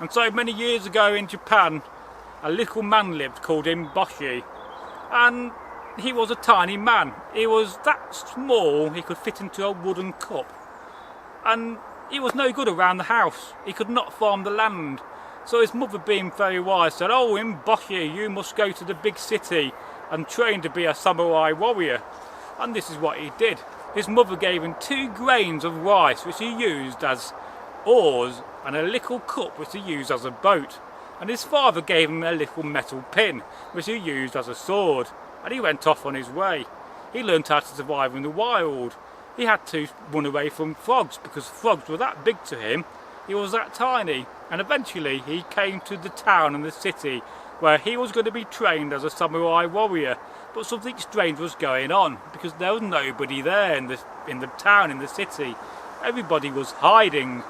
And so many years ago in Japan, a little man lived called Imboshi, and he was a tiny man. He was that small he could fit into a wooden cup, and he was no good around the house. He could not farm the land. So his mother, being very wise, said, "Oh, Imboshi, you must go to the big city and train to be a samurai warrior." And this is what he did. His mother gave him 2 grains of rice, which he used as oars, and a little cup which he used as a boat. And his father gave him a little metal pin which he used as a sword, and he went off on his way. He learned how to survive in the wild. He had to run away from frogs because frogs were that big to him. He was that tiny, and eventually he came to the town and the city where he was going to be trained as a samurai warrior. But something strange was going on because there was nobody there in the town, in the city. Everybody was hiding.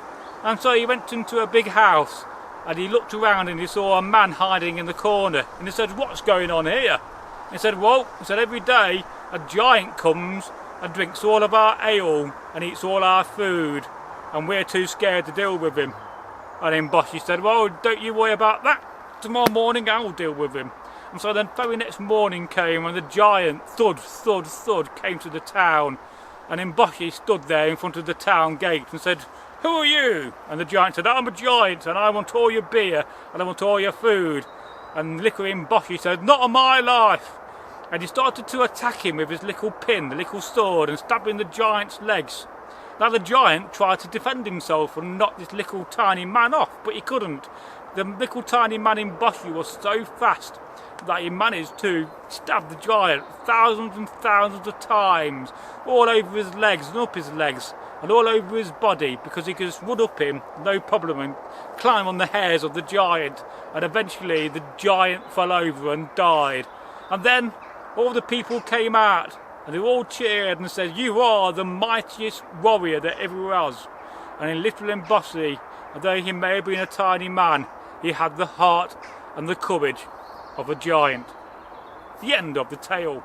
And so he went into a big house and he looked around and he saw a man hiding in the corner, and he said, "What's going on here?" He said, "Well," he said, "every day a giant comes and drinks all of our ale and eats all our food, and we're too scared to deal with him." And then Imboshi said, "Well, don't you worry about that. Tomorrow morning I'll deal with him." And so then very next morning came, and the giant thud, thud, thud came to the town, and Imboshi stood there in front of the town gate and said, "Who are you?" And the giant said, "I'm a giant, and I want all your beer, and I want all your food." And little Imboshi said, "Not on my life." And he started to attack him with his little pin, the little sword, and stabbing the giant's legs. Now the giant tried to defend himself and knock this little tiny man off, but he couldn't. The little tiny man Imboshi was so fast that he managed to stab the giant thousands and thousands of times, all over his legs and up his legs and all over his body, because he could just run up him, no problem, and climb on the hairs of the giant. And eventually the giant fell over and died. And then all the people came out and they all cheered and said, "You are the mightiest warrior that ever was." And in little Imboshi, although he may have been a tiny man, he had the heart and the courage of a giant. The end of the tale.